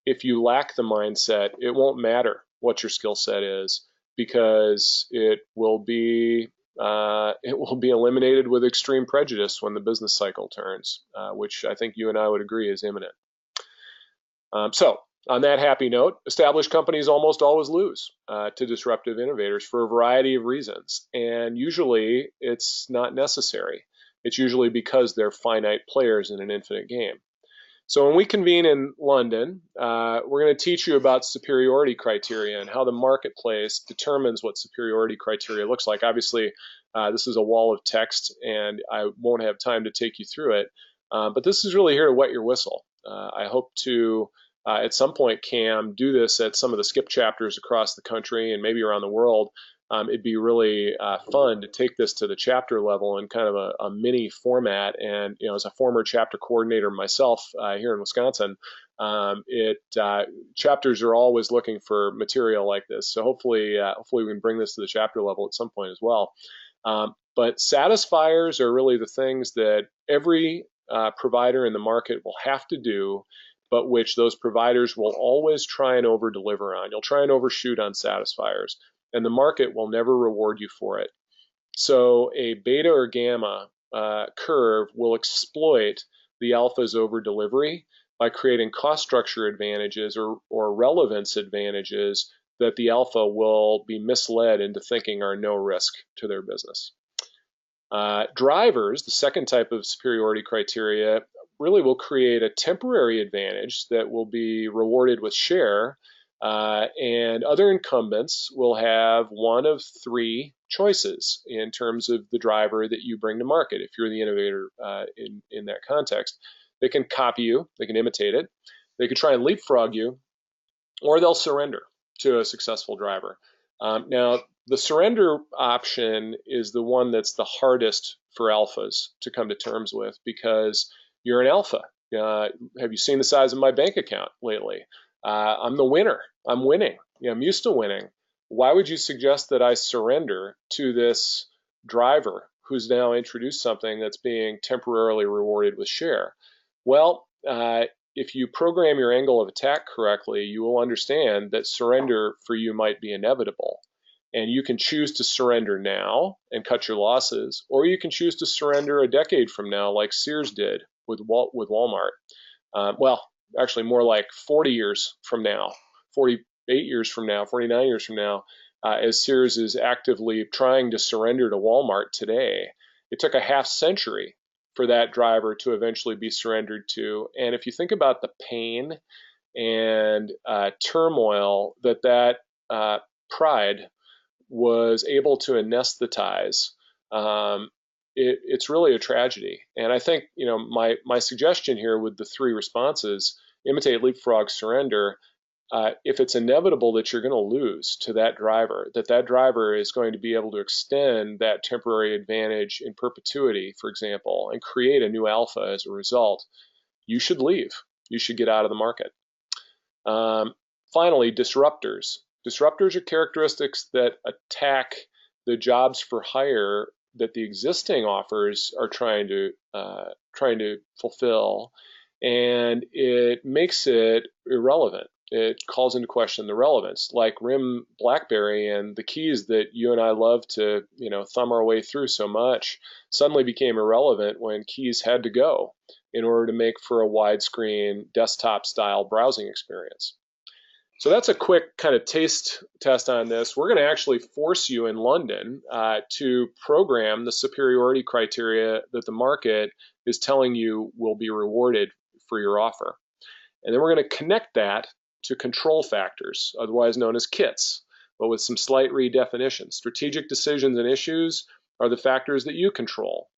If you lack the mindset, it won't matter what your skill set is, because it will be eliminated with extreme prejudice when the business cycle turns, which I think you and I would agree is imminent. So on that happy note, established companies almost always lose to disruptive innovators for a variety of reasons. And usually it's not necessary. It's usually because they're finite players in an infinite game. So when we convene in London, we're going to teach you about superiority criteria and how the marketplace determines what superiority criteria looks like. Obviously, this is a wall of text, and I won't have time to take you through it. But this is really here to wet your whistle. I hope to, at some point, Cam, do this at some of the SCIP chapters across the country and maybe around the world. It'd be really fun to take this to the chapter level in kind of a mini format. And as a former chapter coordinator myself here in Wisconsin, chapters are always looking for material like this. So hopefully we can bring this to the chapter level at some point as well. But satisfiers are really the things that every provider in the market will have to do, but which those providers will always try and over deliver on. You'll try and overshoot on satisfiers, and the market will never reward you for it. So a beta or gamma curve will exploit the alpha's over delivery by creating cost structure advantages or relevance advantages that the alpha will be misled into thinking are no risk to their business. Drivers, the second type of superiority criteria, really will create a temporary advantage that will be rewarded with share, and other incumbents will have one of three choices in terms of the driver that you bring to market. If you're the innovator in that context, they can copy you, they can imitate it, they can try and leapfrog you, or they'll surrender to a successful driver. Now, the surrender option is the one that's the hardest for alphas to come to terms with, because you're an alpha. Have you seen the size of my bank account lately? I'm the winner. I'm winning. I'm used to winning. Why would you suggest that I surrender to this driver who's now introduced something that's being temporarily rewarded with share? Well, if you program your angle of attack correctly, you will understand that surrender for you might be inevitable. And you can choose to surrender now and cut your losses, or you can choose to surrender a decade from now, like Sears did with Walmart. Well, actually more like 40 years from now, 48 years from now, 49 years from now, as Sears is actively trying to surrender to Walmart today. It took a half century for that driver to eventually be surrendered to. And if you think about the pain and turmoil that pride was able to anesthetize, it's really a tragedy. And I think, my suggestion here with the three responses, imitate, leapfrog, surrender, if it's inevitable that you're going to lose to that driver is going to be able to extend that temporary advantage in perpetuity, for example, and create a new alpha as a result, you should leave. You should get out of the market. Finally, disruptors. Disruptors are characteristics that attack the jobs for hire that the existing offers are trying to fulfill, and it makes it irrelevant. It calls into question the relevance, like RIM BlackBerry and the keys that you and I love to, thumb our way through so much, suddenly became irrelevant when keys had to go in order to make for a widescreen desktop-style browsing experience. So that's a quick kind of taste test on this. We're going to actually force you in London to program the superiority criteria that the market is telling you will be rewarded for your offer. And then we're going to connect that to control factors, otherwise known as KITs, but with some slight redefinition. Strategic decisions and issues are the factors that you control.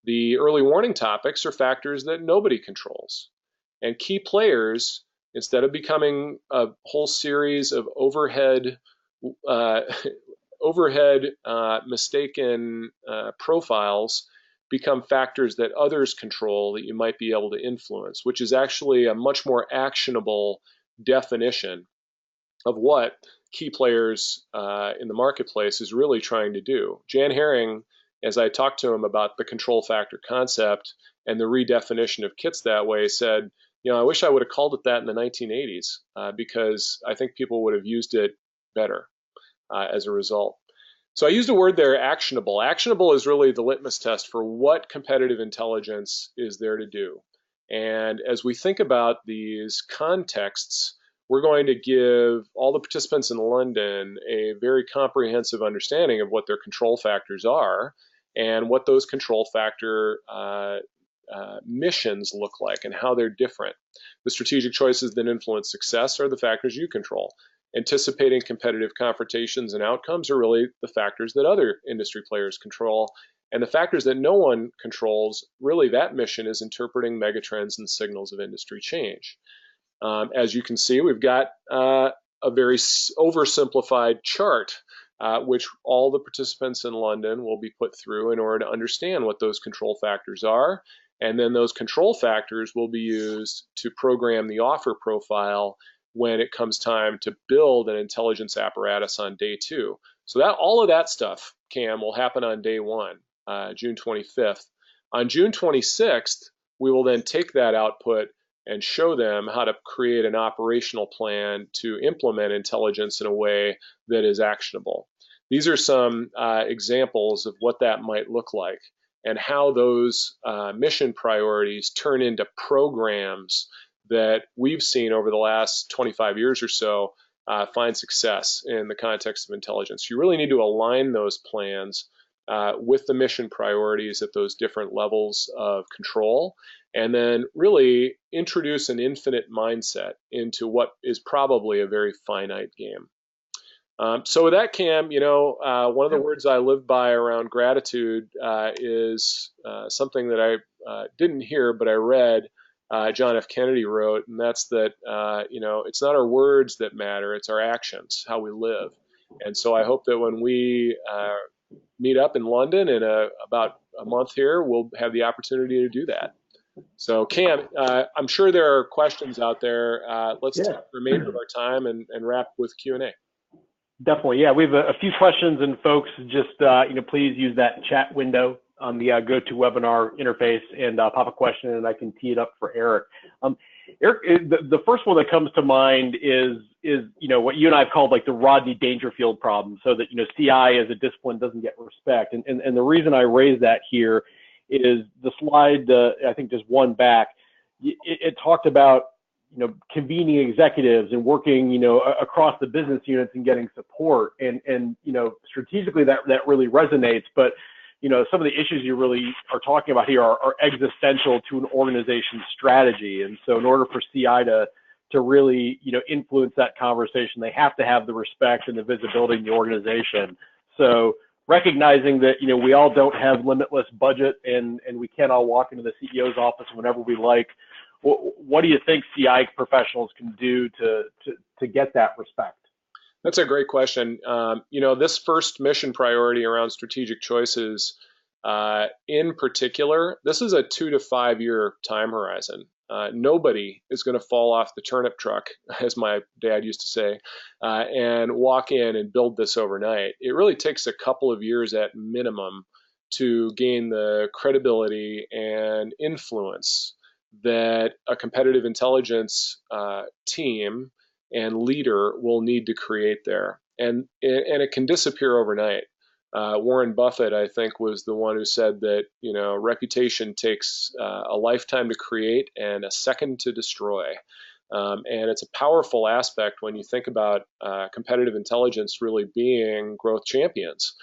The early warning topics are factors that nobody controls. And key players, instead of becoming a whole series of overhead mistaken profiles, become factors that others control that you might be able to influence, which is actually a much more actionable definition of what key players in the marketplace is really trying to do. Jan Herring, as I talked to him about the control factor concept and the redefinition of kits that way, said, I wish I would have called it that in the 1980s because I think people would have used it better as a result. So I used a word there, actionable. Actionable is really the litmus test for what competitive intelligence is there to do. And as we think about these contexts, we're going to give all the participants in London a very comprehensive understanding of what their control factors are and what those control factor missions look like and how they're different. The strategic choices that influence success are the factors you control. Anticipating competitive confrontations and outcomes are really the factors that other industry players control. And the factors that no one controls, really that mission is interpreting megatrends and signals of industry change. As you can see, we've got a very oversimplified chart, which all the participants in London will be put through in order to understand what those control factors are. And then those control factors will be used to program the offer profile when it comes time to build an intelligence apparatus on day 2. So that all of that stuff, Cam, will happen on day 1, June 25th. On June 26th, we will then take that output and show them how to create an operational plan to implement intelligence in a way that is actionable. These are some examples of what that might look like and how those mission priorities turn into programs that we've seen over the last 25 years or so find success in the context of intelligence. You really need to align those plans with the mission priorities at those different levels of control, and then really introduce an infinite mindset into what is probably a very finite game. So with that, Cam, one of the words I live by around gratitude is something that I didn't hear, but I read John F. Kennedy wrote, and that's that, it's not our words that matter, it's our actions, how we live. And so I hope that when we meet up in London in about a month here, we'll have the opportunity to do that. So Cam, I'm sure there are questions out there. Let's take the remainder of our time and wrap with Q&A. Definitely, yeah. We have a few questions, and folks, just please use that chat window on the GoToWebinar interface and pop a question, and I can tee it up for Arik. Arik, the first one that comes to mind is what you and I have called like the Rodney Dangerfield problem, so that CI as a discipline doesn't get respect. And the reason I raise that here is the slide, I think just one back, it talked about convening executives and working across the business units and getting support, and strategically that really resonates, but some of the issues you really are talking about here are existential to an organization's strategy. And so in order for CI to really influence that conversation, they have to have the respect and the visibility in the organization. So recognizing that we all don't have limitless budget and we can't all walk into the CEO's office whenever we like, what do you think CI professionals can do to get that respect? That's a great question. This first mission priority around strategic choices, in particular, this is a 2 to 5 year time horizon. Nobody is going to fall off the turnip truck, as my dad used to say, and walk in and build this overnight. It really takes a couple of years at minimum to gain the credibility and influence that a competitive intelligence team and leader will need to create there. And it can disappear overnight. Warren Buffett, I think, was the one who said that, reputation takes a lifetime to create and a second to destroy. And it's a powerful aspect when you think about competitive intelligence really being growth champions.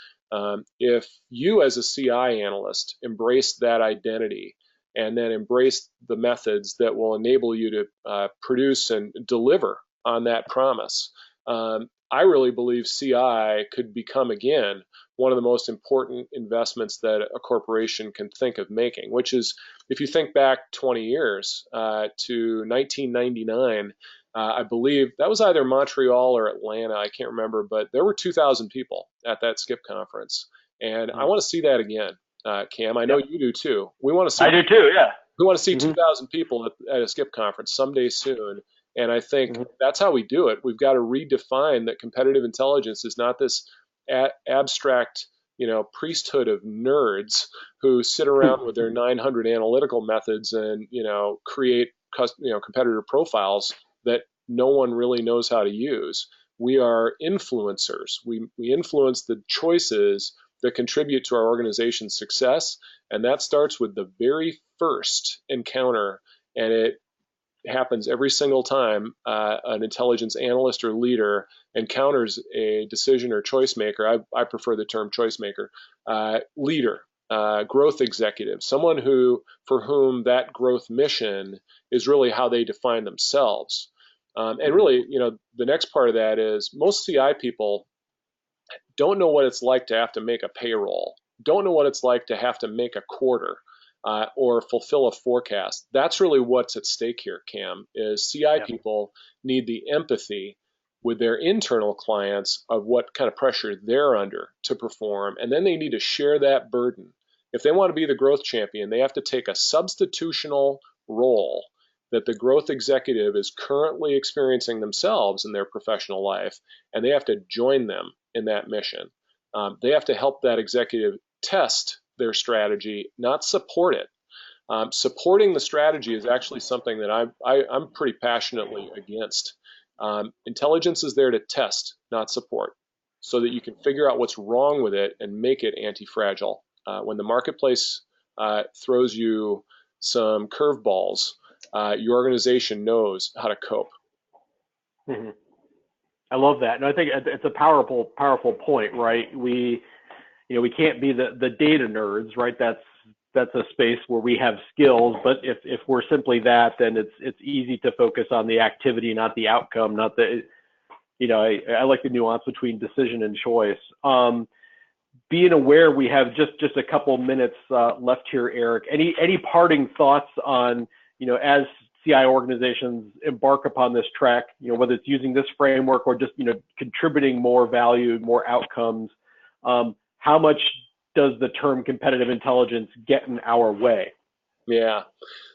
If you as a CI analyst embrace that identity and then embrace the methods that will enable you to produce and deliver on that promise, I really believe CI could become, again, one of the most important investments that a corporation can think of making, which is, if you think back 20 years to 1999, I believe that was either Montreal or Atlanta, I can't remember, but there were 2,000 people at that SCIP conference. And I want to see that again, Cam. I know you do too. We want to see. I do too, yeah. We want to see 2,000 people at a SCIP conference someday soon. And I think that's how we do it. We've got to redefine that competitive intelligence is not this abstract, priesthood of nerds who sit around with their 900 analytical methods and, create, competitor profiles that no one really knows how to use. We are influencers. We influence the choices that contribute to our organization's success. And that starts with the very first encounter and it happens every single time an intelligence analyst or leader encounters a decision or choice maker. I prefer the term choice maker. Leader, growth executive, someone for whom that growth mission is really how they define themselves. And really, the next part of that is most CI people don't know what it's like to have to make a payroll, don't know what it's like to have to make a quarter. Or fulfill a forecast. That's really what's at stake here, Cam, is CI people need the empathy with their internal clients of what kind of pressure they're under to perform, and then they need to share that burden. If they want to be the growth champion, they have to take a substitutional role that the growth executive is currently experiencing themselves in their professional life, and they have to join them in that mission. They have to help that executive test their strategy, not support it. Supporting the strategy is actually something that I'm pretty passionately against. Intelligence is there to test, not support, so that you can figure out what's wrong with it and make it anti-fragile. When the marketplace throws you some curveballs, your organization knows how to cope. Mm-hmm. I love that. And I think it's a powerful point, right? We can't be the data nerds, right? That's a space where we have skills, but if we're simply that, then it's easy to focus on the activity, not the outcome, not the, I like the nuance between decision and choice. Being aware we have just a couple minutes left here, Arik, any parting thoughts on, as CI organizations embark upon this track, whether it's using this framework or just, contributing more value, more outcomes, how much does the term competitive intelligence get in our way? Yeah,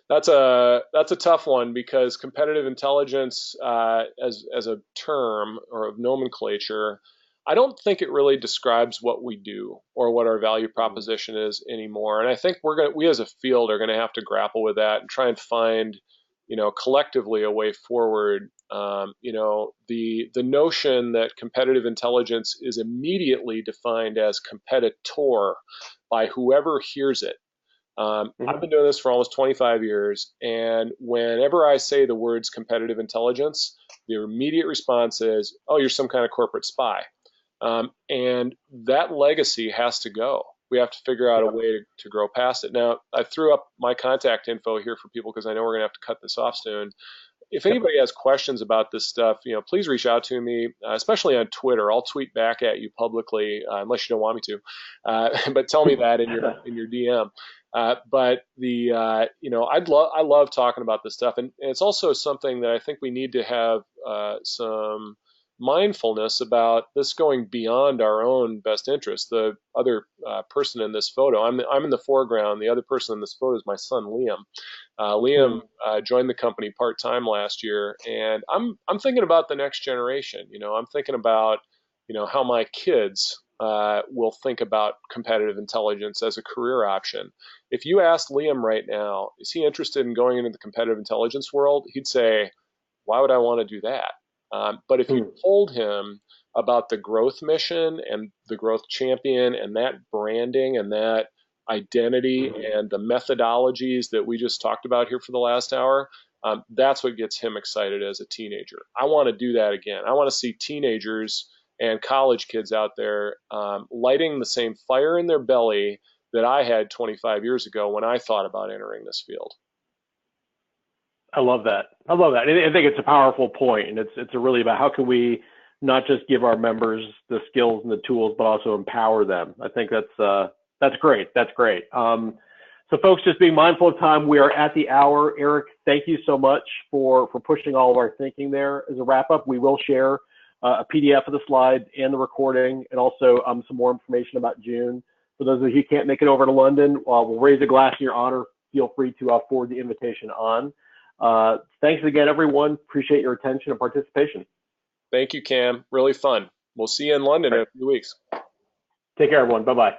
that's a tough one, because competitive intelligence as a term or of nomenclature, I don't think it really describes what we do or what our value proposition is anymore. And I think we as a field are going to have to grapple with that and try and find, collectively a way forward. The notion that competitive intelligence is immediately defined as competitor by whoever hears it. I've been doing this for almost 25 years, and whenever I say the words competitive intelligence, the immediate response is, oh, you're some kind of corporate spy. And that legacy has to go. We have to figure out a way to grow past it. Now, I threw up my contact info here for people because I know we're going to have to cut this off soon. If anybody has questions about this stuff, please reach out to me, especially on Twitter. I'll tweet back at you publicly, unless you don't want me to. But tell me that in your DM. But I love talking about this stuff, and it's also something that I think we need to have some mindfulness about this going beyond our own best interest. The other person in this photo, I'm in the foreground. The other person in this photo is my son, Liam. Liam joined the company part-time last year, and I'm thinking about the next generation. I'm thinking about, how my kids will think about competitive intelligence as a career option. If you asked Liam right now, is he interested in going into the competitive intelligence world? He'd say, why would I want to do that? But if you told him about the growth mission and the growth champion and that branding and that identity and the methodologies that we just talked about here for the last hour, that's what gets him excited as a teenager. I want to do that again. I want to see teenagers and college kids out there lighting the same fire in their belly that I had 25 years ago when I thought about entering this field. I love that. I think it's a powerful point, and it's really about how can we not just give our members the skills and the tools, but also empower them. I think that's great. That's great. So folks, just being mindful of time, we are at the hour. Arik, thank you so much for pushing all of our thinking there. As a wrap up, we will share a PDF of the slides and the recording, and also some more information about June. For those of you who can't make it over to London, we'll raise a glass in your honor. Feel free to forward the invitation on. Thanks again, everyone. Appreciate your attention and participation. Thank you, Cam. Really fun. We'll see you in London in a few weeks. Take care, everyone. Bye-bye.